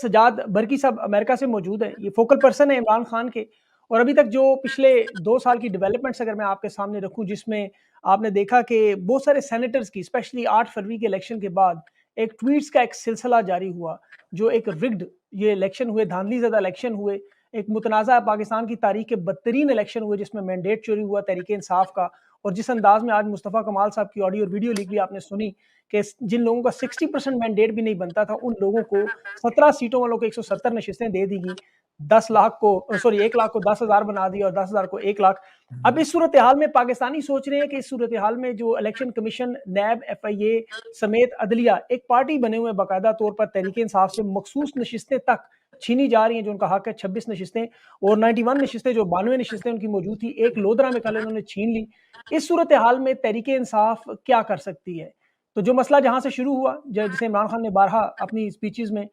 سجاد برکی صاحب امریکہ سے موجود ہیں، یہ فوکل پرسن ہے عمران خان کے، اور ابھی تک جو پچھلے 2 سال کی ڈیولپمنٹس اگر میں آپ کے سامنے رکھوں، جس میں آپ نے دیکھا کہ بہت سارے سینیٹرز کی اسپیشلی 8 فروری کے الیکشن کے بعد ایک ٹویٹس کا ایک سلسلہ جاری ہوا، جو ایک رگڈ یہ الیکشن ہوئے، دھاندلی زدہ الیکشن ہوئے، ایک متنازع پاکستان کی تاریخ کے بدترین الیکشن ہوئے جس میں مینڈیٹ چوری ہوا تحریک انصاف کا، اور جس انداز میں آج مصطفیٰ کمال صاحب کی آڈیو اور ویڈیو لیک بھی آپ نے سنی کہ جن لوگوں کا 60% مینڈیٹ بھی نہیں بنتا تھا، ان لوگوں کو 17 سیٹوں والوں کو 170 نشستیں دے دی گئی، 1 لاکھ کو 10,000 بنا دیا اور 10,000 کو 1 لاکھ۔ اب اس صورتحال میں پاکستانی سوچ رہے ہیں کہ اس صورتحال میں جو الیکشن کمیشن، نیب، ایف آئی اے سمیت عدلیہ ایک پارٹی بنے ہوئے باقاعدہ طور پر تحریک انصاف سے مخصوص نشستیں تک چھینی جا رہی ہیں جو ان کا حق ہے، 26 نشستیں اور 91 نشستیں جو 92 نشستیں ان کی موجود تھی، ایک لودرا میں کل انہوں نے چھین لی۔ اس صورتحال میں تحریک انصاف کیا کر سکتی ہے؟ تو جو مسئلہ جہاں سے شروع ہوا، جسے عمران خان نے بارہا اپنی اسپیچز میں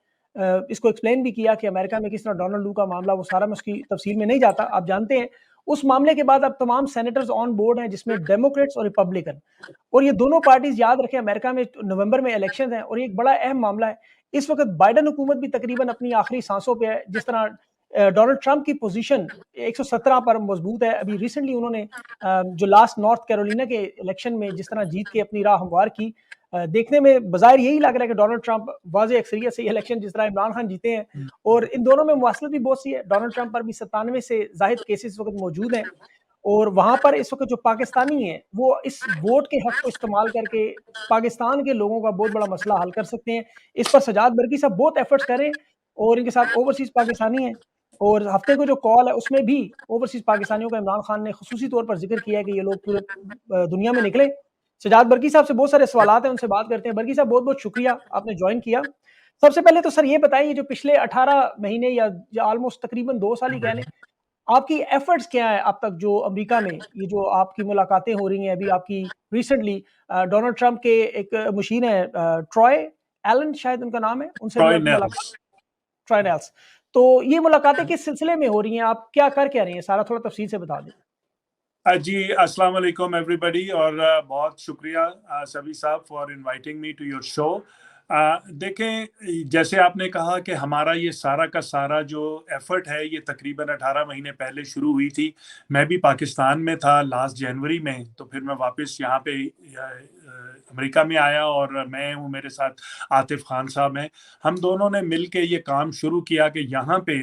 اس کو ایکسپلین بھی کیا کہ امریکہ میں کس طرح ڈونلڈ لو کا معاملہ، وہ سارا میں اس کی تفصیل میں نہیں جاتا، آپ جانتے ہیں۔ اس معاملے کے بعد اب تمام سینیٹرز آن بورڈ ہیں، جس میں ڈیموکریٹس اور ریپبلکن، اور یہ دونوں پارٹیز یاد رکھیں امریکہ میں نومبر میں الیکشن ہیں، اور یہ ایک بڑا اہم معاملہ ہے۔ اس وقت بائیڈن حکومت بھی تقریباً اپنی آخری سانسوں پہ ہے، جس طرح ڈونلڈ ٹرمپ کی پوزیشن 117 پر مضبوط ہے۔ ابھی ریسنٹلی انہوں نے جو لاسٹ نارتھ کیرولینا کے الیکشن میں جس طرح جیت کے اپنی راہ ہموار کی، دیکھنے میں بظاہر یہی لگ رہا ہے کہ ڈونلڈ ٹرمپ واضح اکثریت سے یہ الیکشن جس طرح عمران خان جیتے ہیں، اور ان دونوں میں مواصلت بھی بہت سی ہے۔ ڈونلڈ ٹرمپ پر بھی 97 سے زائد کیسز اس وقت موجود ہیں، اور وہاں پر اس وقت جو پاکستانی ہیں وہ اس ووٹ کے حق کو استعمال کر کے پاکستان کے لوگوں کا بہت بڑا مسئلہ حل کر سکتے ہیں۔ اس پر سجاد برکی صاحب بہت ایفرٹس کریں، اور ان کے ساتھ اوورسیز پاکستانی ہیں، اور ہفتے کو جو کال ہے اس میں بھی اوورسیز پاکستانیوں کا عمران خان نے خصوصی طور پر ذکر کیا ہے کہ یہ لوگ پورے دنیا میں نکلیں۔ سجاد برکی صاحب سے بہت سارے سوالات ہیں، ان سے بات کرتے ہیں۔ برکی صاحب بہت بہت شکریہ آپ نے جوائن کیا۔ سب سے پہلے تو سر یہ بتائیے، جو پچھلے 18 مہینے یا آلموسٹ تقریباً 2 سال ہی کہہ لیں، آپ کی ایفرٹس کیا ہیں اب تک جو امریکہ میں یہ جو آپ کی ملاقاتیں ہو رہی ہیں؟ ابھی آپ کی ریسنٹلی ڈونلڈ ٹرمپ کے ایک مشیر ہیں ٹرائے ایلن شاید ان کا نام ہے، ان سے بھی آپ کی ملاقات، ٹرائے نیلس، تو یہ ملاقاتیں کس سلسلے میں ہو رہی ہیں؟ آپ کیا کر کے رہے ہیں؟ سارا تھوڑا تفصیل سے بتا دیں۔ جی السلام علیکم ایوری بڈی، اور بہت شکریہ سبی صاحب for inviting me to your show. دیکھیں، جیسے آپ نے کہا کہ ہمارا یہ سارا کا سارا جو ایفرٹ ہے یہ تقریباً 18 مہینے پہلے شروع ہوئی تھی۔ میں بھی پاکستان میں تھا لاسٹ جنوری میں، تو پھر میں واپس یہاں پہ امریکہ میں آیا، اور میں ہوں، میرے ساتھ عاطف خان صاحب ہیں۔ ہم دونوں نے مل کے یہ کام شروع کیا کہ یہاں پہ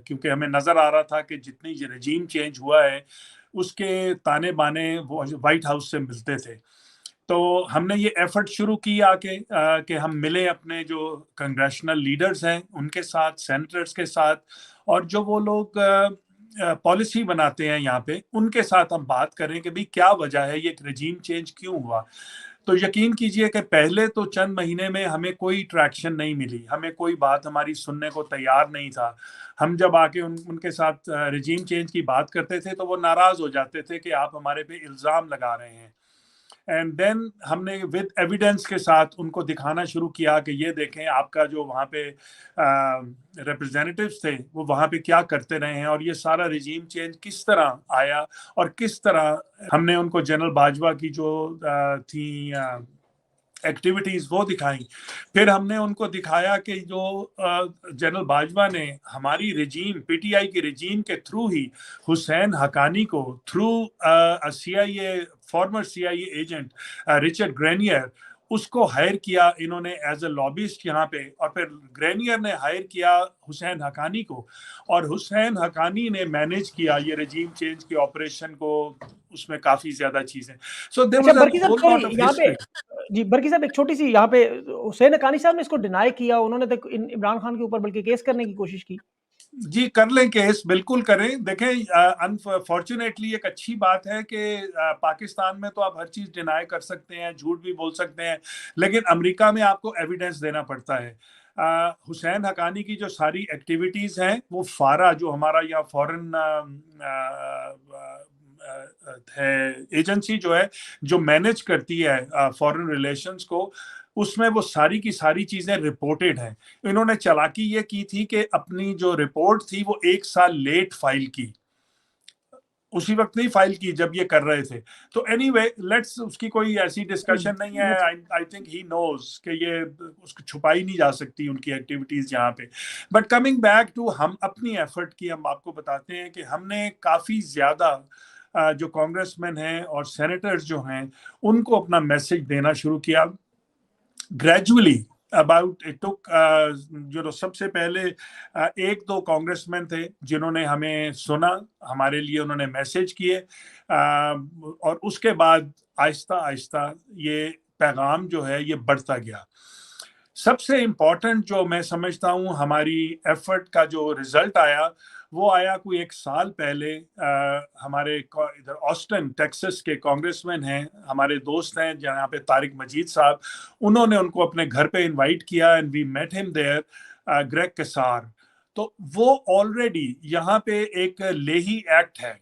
کیونکہ ہمیں نظر آ رہا تھا کہ جتنی رجیم چینج ہوا ہے اس کے تانے بانے وائٹ ہاؤس سے ملتے تھے، تو ہم نے یہ ایفرٹ شروع کیا کہ ہم ملیں اپنے جو کنگریشنل لیڈرز ہیں ان کے ساتھ، سینیٹرز کے ساتھ، اور جو وہ لوگ پالیسی بناتے ہیں یہاں پہ ان کے ساتھ ہم بات کریں کہ بھئی کیا وجہ ہے، یہ رجیم چینج کیوں ہوا۔ تو یقین کیجئے کہ پہلے تو چند مہینے میں ہمیں کوئی ٹریکشن نہیں ملی، ہمیں کوئی بات ہماری سننے کو تیار نہیں تھا۔ ہم جب آ کے ان کے ساتھ رجیم چینج کی بات کرتے تھے تو وہ ناراض ہو جاتے تھے کہ آپ ہمارے پہ الزام لگا رہے ہیں۔ اینڈ دین ہم نے ود ایویڈنس کے ساتھ ان کو دکھانا شروع کیا کہ یہ دیکھیں آپ کا جو وہاں پہ ریپرزینیٹیوز تھے وہ وہاں پہ کیا کرتے رہے ہیں، اور یہ سارا رجیم چینج کس طرح آیا، اور کس طرح ہم نے ان کو جنرل باجوہ کی جو تھی ایکٹیویٹیز وہ دکھائیں۔ پھر ہم نے ان کو دکھایا کہ جو جنرل باجوہ نے ہماری رجیم، پی ٹی آئی کی رجیم کے تھرو ہی حسین حقانی کو، تھرو سی آئی اے، فارمر سی آئی اے ایجنٹ رچرڈ گرینیئر، اس کو ہائر کیا انہوں نے ایز اے لابسٹ یہاں پہ، اور پھر گرینیئر نے ہائر کیا حسین حقانی کو، اور حسین حقانی نے مینیج کیا یہ رجیم چینج کی آپریشن کو، اس میں کافی زیادہ چیزیں۔ So there was a whole lot of history. جی برکی صاحب، ایک چھوٹی سی یہاں پہ حسین حقانی صاحب نے اس کو ڈینائی کیا، انہوں نے عمران خان کے اوپر بلکہ کیس کرنے کی کوشش کی۔ جی کر لیں کیس، بالکل کریں۔ دیکھیں انفارچونیٹلی ایک اچھی بات ہے کہ پاکستان میں تو آپ ہر چیز ڈینائی کر سکتے ہیں، جھوٹ بھی بول سکتے ہیں، لیکن امریکہ میں آپ کو ایویڈنس دینا پڑتا ہے۔ حسین حقانی کی جو ساری ایکٹیویٹیز ہیں وہ فارا، جو ہمارا یہاں فورن ہے ایجنسی جو ہے جو مینیج کرتی ہے فورن ریلیشنز کو، اس میں وہ ساری کی ساری چیزیں رپورٹڈ ہیں۔ انہوں نے چالاکی یہ کی تھی کہ اپنی جو رپورٹ تھی وہ 1 سال لیٹ فائل کی۔ उसी वक्त नहीं फाइल की जब ये कर रहे थे। तो एनीवे लेट्स, उसकी कोई ऐसी डिस्कशन नहीं है। आई थिंक ही नोज कि ये उसको छुपाई नहीं जा सकती उनकी एक्टिविटीज यहाँ पे। बट कमिंग बैक टू हम अपनी एफर्ट की, हम आपको बताते हैं कि हमने काफी ज्यादा जो कांग्रेसमैन हैं और सेनेटर्स जो हैं उनको अपना मैसेज देना शुरू किया ग्रेजुअली। अबाउट इट टुक जो सबसे पहले एक दो कांग्रेसमैन थे जिन्होंने हमें सुना, हमारे लिए उन्होंने मैसेज किए, और उसके बाद आहिस्ता आहिस्ता ये पैगाम जो है ये बढ़ता गया। सबसे इम्पोर्टेंट जो मैं समझता हूँ हमारी एफर्ट का जो रिजल्ट आया वो आया कोई एक साल पहले। हमारे इधर ऑस्टिन टेक्सास के कांग्रेसमैन हैं, हमारे दोस्त हैं जहाँ पे तारिक मजीद साहब, उन्होंने उनको अपने घर पे इनवाइट किया and we met him there, Greg Casar. तो वो ऑलरेडी यहाँ पे एक लेही एक्ट है,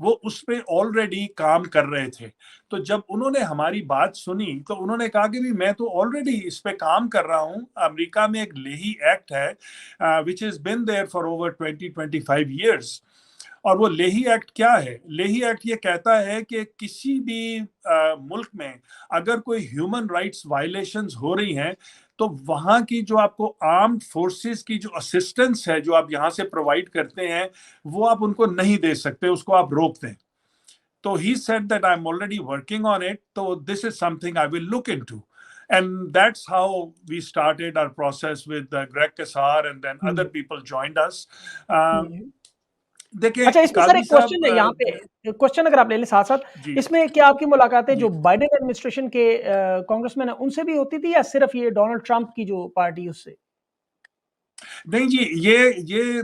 वो उस पे ऑलरेडी काम कर रहे थे। तो जब उन्होंने हमारी बात सुनी तो उन्होंने कहा कि भी मैं तो ऑलरेडी इस पे काम कर रहा हूँ। अमेरिका में एक लेही एक्ट है which is been there for over 20-25 years. और वो लेही एक्ट क्या है? लेही एक्ट ये कहता है कि किसी भी मुल्क में अगर कोई ह्यूमन राइट्स वायलेशंस हो रही हैं तो वहां की जो आपको आर्म्ड फोर्सेस की जो असिस्टेंस है जो आप यहाँ से प्रोवाइड करते हैं वो आप उनको नहीं दे सकते, उसको आप रोक दें। तो he said that I'm already working on it, so this is something I will look into. And that's how we started our process with Greg Kassar, and then other people joined us. देखिए अच्छा, इसमें sir एक question है यहाँ पे, question अगर आप ले लें साथ साथ, इसमें क्या आपकी मुलाकातें जो बाइडेन एडमिनिस्ट्रेशन के कांग्रेसमैन है उनसे भी होती थी या सिर्फ ये डोनाल्ड ट्रंप की जो पार्टी उससे? नहीं जी, ये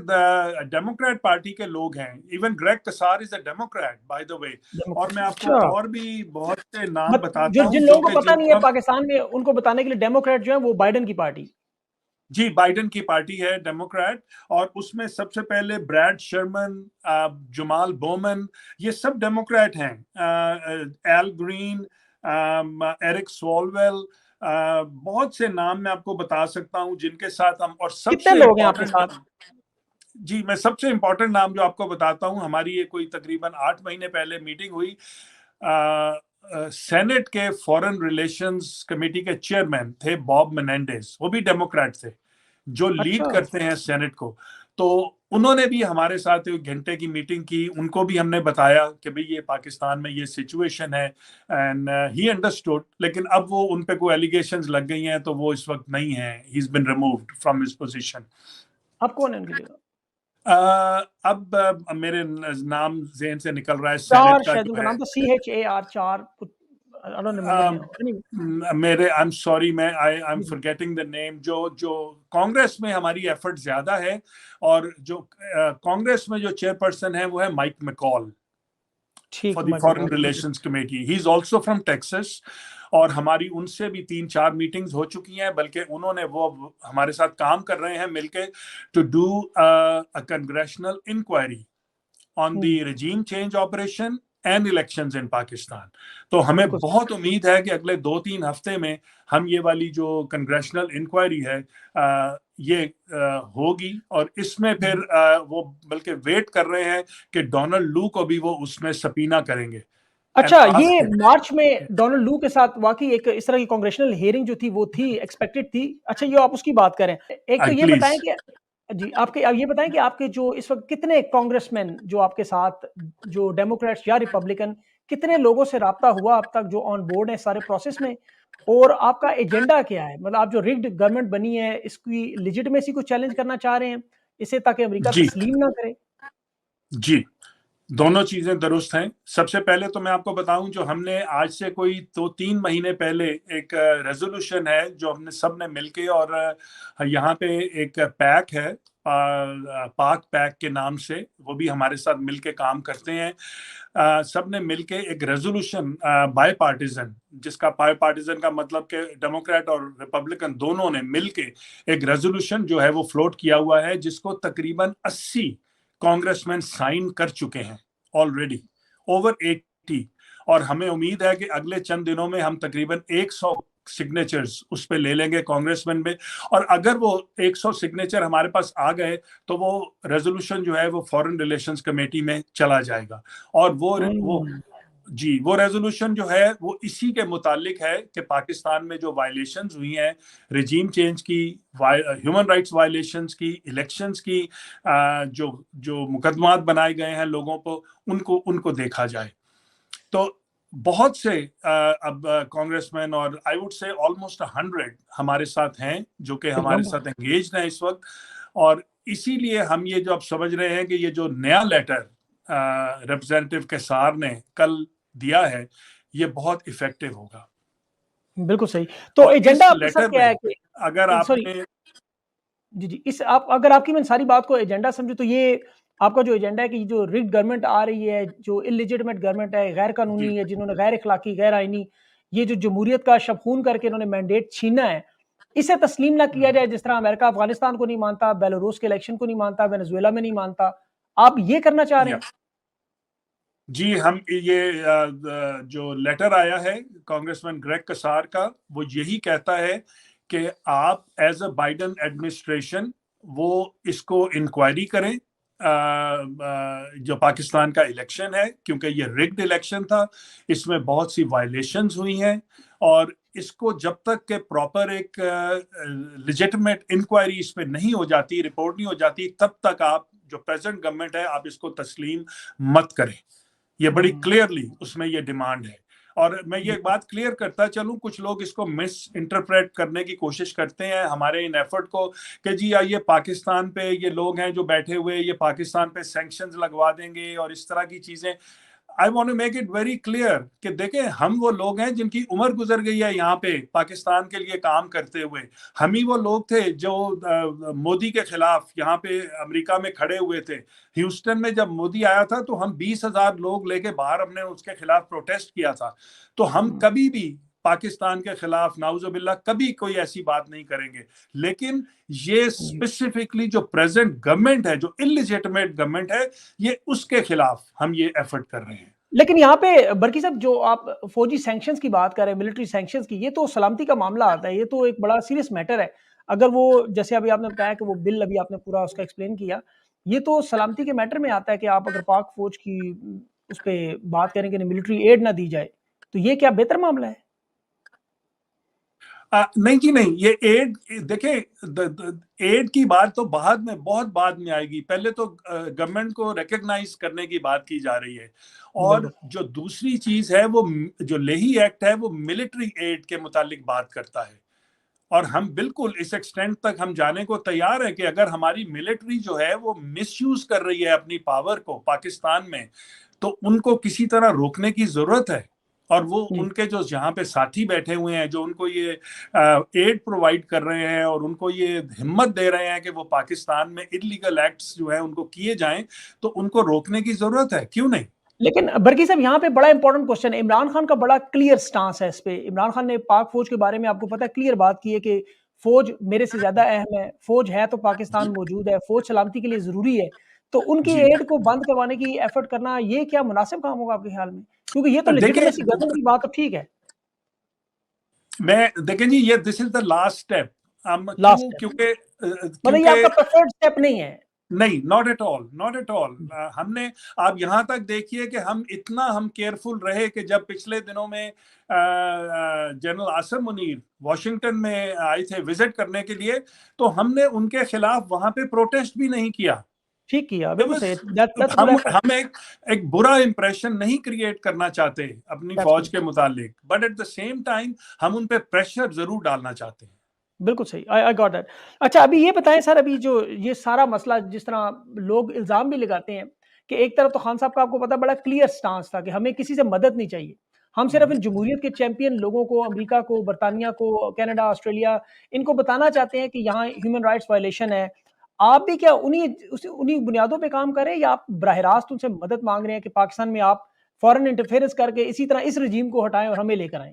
डेमोक्रेट पार्टी के लोग हैं। Even Greg Kasar is a Democrat by the way. और मैं आपको और भी बहुत से नाम बताता हूँ जिन लोगों को पता नहीं है पाकिस्तान में, उनको बताने के लिए, डेमोक्रेट जो है वो बाइडेन की पार्टी, जी बाइडेन की पार्टी है डेमोक्रेट। और उसमें सबसे पहले ब्रैड शर्मन, जमाल बोमन, ये सब डेमोक्रेट हैं। एल ग्रीन, एरिक सोलवेल, बहुत से नाम मैं आपको बता सकता हूँ जिनके साथ हम, और सबसे लोग हैं आपके साथ? जी मैं सबसे इंपॉर्टेंट नाम जो आपको बताता हूँ, हमारी ये कोई तकरीबन 8 महीने पहले मीटिंग हुई। सेनेट के फॉरेन रिलेशंस कमेटी के चेयरमैन थे बॉब मेनेंडेज, वो भी डेमोक्रेट थे जो लीड करते हैं सेनेट को। तो उन्होंने भी हमारे साथ एक घंटे की मीटिंग की, उनको भी हमने बताया कि भाई ये पाकिस्तान में ये सिचुएशन है, एंड ही अंडरस्टूड। लेकिन अब वो उन पे कोई एलिगेशंस लग गई हैं तो वो इस वक्त नहीं है, he is been removed from his position. अब कौन है उनकी जगह? अब मेरे नाम ज़हन से निकल रहा है। चार शायद उनका नाम था, CHAR, चार कुछ, I don't remember. मेरे आई एम सॉरी, मैं I am forgetting the name. जो कांग्रेस में हमारी एफर्ट ज्यादा है, और जो कांग्रेस में जो चेयरपर्सन है वो है Mike McCaul for the foreign relations committee. He is also from Texas, और हमारी उनसे भी 3-4 मीटिंग्स हो चुकी हैं, बल्कि उन्होंने वो हमारे साथ काम कर रहे हैं मिलके to do a congressional inquiry on the regime change operation and elections in Pakistan. तो हमें बहुत उम्मीद है कि अगले 2-3 हफ्ते में हम ये वाली जो कांग्रेशनल इंक्वायरी है ये होगी, और इसमें फिर वो बल्कि वेट कर रहे हैं कि डोनाल्ड लू को भी वो उसमें सबीना करेंगे। अच्छा, ये मार्च में डोनाल्ड लू के साथ वाकई एक इस तरह की कांग्रेशनल हियरिंग जो थी वो थी, एक्सपेक्टेड थी। अच्छा, ये आप उसकी बात करें। एक तो ये बताएं कि जी, आपके अब ये बताएं कि आपके जो इस वक्त कितने कांग्रेसमैन जो आपके साथ, जो डेमोक्रेट्स या रिपब्लिकन, कितने लोगों से राब्ता हुआ अब तक जो ऑन बोर्ड है सारे प्रोसेस में, और आपका एजेंडा क्या है? मतलब आप जो रिग्ड गवर्नमेंट बनी है इसकी लेजिटिमेसी को चैलेंज करना चाह रहे हैं इसे, ताकि अमेरिका तस्लीम ना करे? जी, दोनों चीजें दुरुस्त हैं। सबसे पहले तो मैं आपको बताऊं, जो हमने आज से कोई 2-3 महीने पहले एक रेजोल्यूशन है जो हमने सब ने मिलके, और यहाँ पे एक पैक है पाक पैक के नाम से, वो भी हमारे साथ मिलके काम करते हैं। सब ने मिलके एक रेजोल्यूशन बाय पार्टीजन, जिसका बाय पार्टीजन का मतलब कि डेमोक्रेट और रिपब्लिकन दोनों ने मिलके एक रेजोल्यूशन जो है वो फ्लोट किया हुआ है, जिसको तकरीबन 80 कांग्रेसमैन साइन कर चुके हैं ऑलरेडी, ओवर 80। और हमें उम्मीद है कि अगले चंद दिनों में हम तकरीबन 100 सिग्नेचर्स उस पे ले लेंगे कांग्रेसमैन में, और अगर वो 100 सिग्नेचर हमारे पास आ गए तो वो रेजोल्यूशन जो है वो फॉरेन रिलेशंस कमेटी में चला जाएगा, और वो जी वो रेजोल्यूशन जो है वो इसी के मुतालिक है कि पाकिस्तान में जो वायलेशंस हुई हैं, रिजीम चेंज की, ह्यूमन राइट्स वायलेशंस की, इलेक्शंस की, जो जो मुकदमात बनाए गए हैं लोगों को, उनको देखा जाए। तो बहुत से अब कांग्रेसमैन, और आई वुड से ऑलमोस्ट 100 हमारे साथ हैं जो कि हमारे साथ एंगेज्ड हैं इस वक्त, और इसीलिए हम ये जो अब समझ रहे हैं कि ये जो नया लेटर रिप्रेजेंटेटिव केसार ने कल दिया है ये बहुत इफेक्टिव होगा। बिल्कुल सही। तो एजेंडा आपका लेटर क्या है कि अगर सॉरी आपने जी, इस आप अगर आपकी मैं सारी बात को एजेंडा समझूं तो ये आपका जो एजेंडा है कि जो रिग्ड गवर्नमेंट आ रही है, जो इलिजिटिमेट गवर्नमेंट है, गैर कानूनी है, जिन्होंने गैर इखलाकी, गैर आईनी, ये जो जमहूरियत का शबखून करके इन्होंने मैंडेट छीना है, इसे तस्लीम ना किया जाए। जिस तरह अमेरिका अफगानिस्तान को नहीं मानता, बेलारूस के इलेक्शन को नहीं मानता, वेनेजुएला में नहीं मानता, आप ये करना चाह रहे हैं? जी, हम ये जो लेटर आया है कांग्रेसमैन ग्रेग कसार का, वो यही कहता है कि आप एज अ बाइडन एडमिनिस्ट्रेशन वो इसको इंक्वायरी करें, जो पाकिस्तान का इलेक्शन है, क्योंकि ये रिग्ड इलेक्शन था, इसमें बहुत सी वायलेशंस हुई हैं, और इसको जब तक के प्रॉपर एक लेजिटिमेट इंक्वायरी इस पे नहीं हो जाती, रिपोर्ट नहीं हो जाती, तब तक आप जो प्रेजेंट गवर्नमेंट है आप इसको तस्लीम मत करें। ये बड़ी क्लियरली उसमें ये डिमांड है। और मैं ये बात क्लियर करता चलूं, कुछ लोग इसको मिस इंटरप्रेट करने की कोशिश करते हैं हमारे इन एफर्ट को कि जी ये पाकिस्तान पे ये लोग हैं जो बैठे हुए ये पाकिस्तान पे सैंक्शंस लगवा देंगे और इस तरह की चीजें। I want to make it very clear कि देखें, हम वो लोग हैं जिनकी उम्र गुजर गई है यहाँ पे पाकिस्तान के लिए काम करते हुए। हम ही वो लोग थे जो मोदी के खिलाफ यहाँ पे अमेरिका में खड़े हुए थे। ह्यूस्टन में जब मोदी आया था तो हम 20,000 लोग लेके बाहर हमने उसके खिलाफ प्रोटेस्ट किया था। तो हम कभी भी पाकिस्तान के खिलाफ नाउजुबिल्लाह कभी कोई ऐसी बात नहीं करेंगे। लेकिन ये स्पेसिफिकली जो प्रेजेंट गवर्नमेंट है, जो इलिजिटिमेट गवर्नमेंट है, ये उसके खिलाफ हम ये एफर्ट कर रहे हैं। लेकिन यहाँ पे बरकी साहब जो आप फौजी सैंक्शंस की बात कर रहे हैं, मिलिट्री सैंक्शंस की, ये तो सलामती का मामला आता है, ये तो एक बड़ा सीरियस मैटर है। अगर वो जैसे अभी आपने बताया कि वो बिल अभी आपने पूरा उसका एक्सप्लेन किया, ये तो सलामती के मैटर में आता है कि आप अगर पाक फौज की उस पे बात करें कि मिलिट्री एड ना दी जाए, तो ये क्या बेहतर मामला है? नहीं जी नहीं, ये एड देखें, एड की बात तो बाद में, बहुत बाद में आएगी। पहले तो गवर्नमेंट को रिकॉग्नाइज करने की बात की जा रही है। और जो दूसरी चीज है वो जो लेही एक्ट है वो मिलिट्री एड के मुतालिक बात करता है। और हम बिल्कुल इस एक्सटेंट तक हम जाने को तैयार है कि अगर हमारी मिलिट्री जो है वो मिसयूज कर रही है अपनी पावर को पाकिस्तान में, तो उनको किसी तरह रोकने की जरूरत है। और वो उनके जो यहाँ पे साथी बैठे हुए हैं जो उनको ये एड प्रोवाइड कर रहे हैं और उनको ये हिम्मत दे रहे हैं कि वो पाकिस्तान में इलीगल एक्ट्स जो है उनको किए जाएं, तो उनको रोकने की जरूरत है, क्यों नहीं। लेकिन बरकी साहब यहाँ पे बड़ा इंपॉर्टेंट क्वेश्चन है। इमरान खान का बड़ा क्लियर स्टांस है इस पे। इमरान खान ने पाक फौज के बारे में आपको पता है क्लियर बात की है कि फौज मेरे से ज्यादा अहम है, फौज है तो पाकिस्तान मौजूद है, फौज सलामती के लिए जरूरी है। तो उनकी एड को बंद करवाने की एफर्ट करना ये क्या मुनासिब काम होगा आपके ख्याल में? क्योंकि ये तो लेजिटिमेसी गवर्नमेंट की बात तो ठीक है। मैं देखें जी, ये this is the last step. क्योंकि मतलब ये आपका प्रेफर्ड स्टेप नहीं है? नहीं, not at all, not at all. हमने, आप यहां तक देखिए कि हम इतना केयरफुल रहे कि जब पिछले दिनों में जनरल आसिम मुनीर वॉशिंगटन में आए थे विजिट करने के लिए, तो हमने उनके खिलाफ वहां पे प्रोटेस्ट भी नहीं किया। ठीक किया, बिल्कुल सही। हम एक बुरा इंप्रेशन नहीं क्रिएट करना चाहते अपनी फौज के मुतालिक, but at the same time हम उन पे प्रेशर जरूर डालना चाहते हैं। बिल्कुल सही, आई गॉट दैट। अच्छा, अभी ये बताएं सर, अभी जो ये सारा मसला जिस तरह लोग इल्जाम भी लगाते हैं कि एक तरफ तो खान साहब का आपको पता बड़ा क्लियर स्टांस था कि हमें किसी से मदद नहीं चाहिए, हम सिर्फ इन जमहूरियत के चैंपियन लोगों को, अमेरिका को, बरतानिया को, कनाडा, ऑस्ट्रेलिया, इनको बताना चाहते हैं कि यहाँ ह्यूमन राइट्स वायलेशन है। आप भी क्या उन्हीं बुनियादों पे काम करें या आप बराह रास्त उनसे मदद मांग रहे हैं कि पाकिस्तान में आप फॉरेन इंटरफेरेंस करके इसी तरह इस रजीम को हटाएं और हमें लेकर आएं?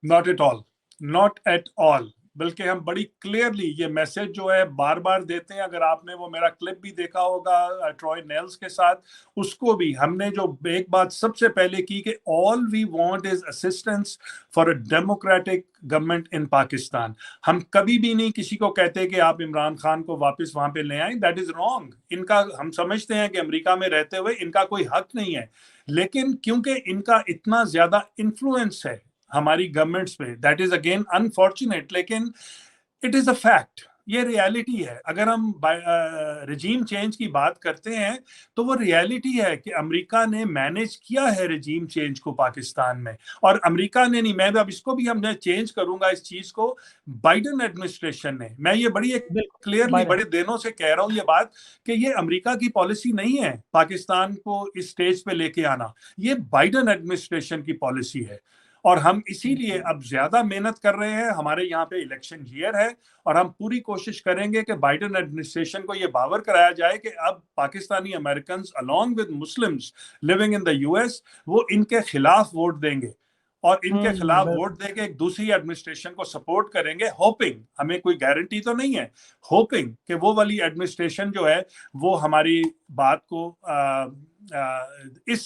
Not at all, not at all. بلکہ ہم بڑی کلیئرلی یہ میسج جو ہے بار بار دیتے ہیں. اگر آپ نے وہ میرا کلپ بھی دیکھا ہوگا ٹروائے نیلز کے ساتھ, اس کو بھی ہم نے جو ایک بات سب سے پہلے کی کہ all we want is assistance for a democratic government in Pakistan. ہم کبھی بھی نہیں کسی کو کہتے کہ آپ عمران خان کو واپس وہاں پہ لے آئیں. That is wrong. ان کا ہم سمجھتے ہیں کہ امریکہ میں رہتے ہوئے ان کا کوئی حق نہیں ہے, لیکن کیونکہ ان کا اتنا زیادہ انفلوئنس ہے ہماری گورنمنٹس پہ, دیٹ از اگین انفارچونیٹ, لیکن اٹ از اے فیکٹ, یہ ریالٹی ہے. اگر ہم رجیم چینج کی بات کرتے ہیں تو وہ ریالٹی ہے کہ امریکہ نے مینیج کیا ہے رجیم چینج کو پاکستان میں, اور امریکہ نے نہیں, میں اب اس کو بھی ہم نے چینج کروں گا اس چیز کو, بائیڈن ایڈمنسٹریشن نے. میں یہ بڑی ایک بالکل کلیئرلی بائیڈن بڑے دنوں سے کہہ رہا ہوں یہ بات کہ یہ امریکہ کی پالیسی نہیں ہے پاکستان کو اس سٹیج پہ لے کے آنا, یہ بائیڈن ایڈمنسٹریشن کی پالیسی ہے. اور ہم اسی لیے اب زیادہ محنت کر رہے ہیں. ہمارے یہاں پہ الیکشن ایئر ہے اور ہم پوری کوشش کریں گے کہ بائیڈن ایڈمنسٹریشن کو یہ باور کرایا جائے کہ اب Pakistani Americans along with Muslims living in the US وہ ان کے خلاف ووٹ دیں گے, اور ان کے خلاف ووٹ دے کے ایک دوسری ایڈمنسٹریشن کو سپورٹ کریں گے, ہوپنگ, ہمیں کوئی گارنٹی تو نہیں ہے, ہوپنگ کہ وہ والی ایڈمنسٹریشن جو ہے وہ ہماری بات کو اس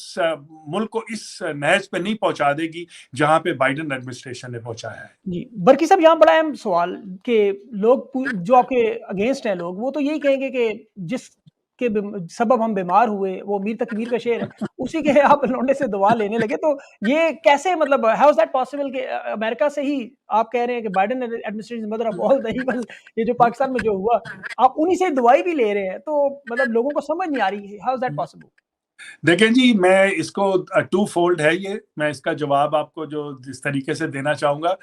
ملک کو اس نہج پہ نہیں پہنچا دے گی جہاں پہ بائیڈن ایڈمنسٹریشن نے پہنچایا ہے. جی برکی صاحب, یہاں بڑا اہم سوال کہ لوگ جو آپ کے اگینسٹ ہیں لوگ, وہ تو یہی کہیں گے کہ جس کے سبب ہم بیمار ہوئے, وہ میر تکبیر کا شعر ہے, اسی کے آپ لونڈے سے دعا لینے لگے. تو یہ کیسے, مطلب ہاؤ از دیٹ پاسبل کہ امریکہ سے ہی آپ کہہ رہے ہیں کہ Biden administration mother of all the evil, یہ جو پاکستان میں جو ہوا آپ انہی سے دعائی بھی لے رہے ہیں, تو مطلب لوگوں کو سمجھ نہیں آ رہی ہاؤ از دیٹ پاسبل. دیکھیں جی, میں اس کو ٹو فولڈ ہے یہ, میں اس کا جواب آپ کو جو جس طریقے سے دینا چاہوں گا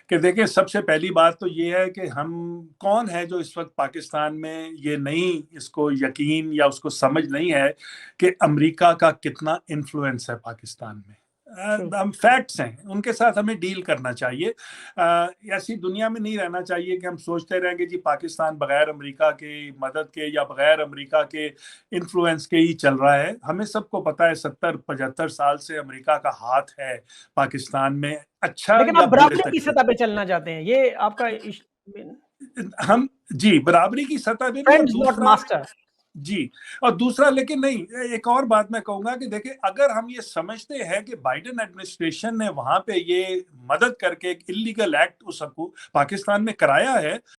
کہ دیکھیں سب سے پہلی بات تو یہ ہے کہ ہم کون ہے جو اس وقت پاکستان میں یہ نہیں اس کو یقین یا اس کو سمجھ نہیں ہے کہ امریکہ کا کتنا انفلوئنس ہے پاکستان میں. ہم فیکٹس ہیں, ان کے ساتھ ہمیں ڈیل کرنا چاہیے. ایسی دنیا میں نہیں رہنا چاہیے کہ ہم سوچتے رہیں گے جی پاکستان بغیر امریکہ کی مدد کے یا بغیر امریکہ کے انفلوئنس کے ہی چل رہا ہے. ہمیں سب کو پتا ہے 70-75 سال سے امریکہ کا ہاتھ ہے پاکستان میں, اچھا لیکن یا آپ برے برابری کی طریقے. سطح پہ چلنا چاہتے ہیں, یہ آپ کا ہم جی برابری کی سطح پہ بھی, اور فرینڈز ناٹ دوسرا ماسٹر. جی, اور دوسرا لیکن نہیں, ایک اور بات میں کہوں گا کہ دیکھیں اگر ہم یہ سمجھتے ہیں کہ بائیڈن ایڈمنسٹریشن نے وہاں پہ یہ مدد کر کے ایک اللیگل ایکٹ اس کو پاکستان میں کرایا ہے,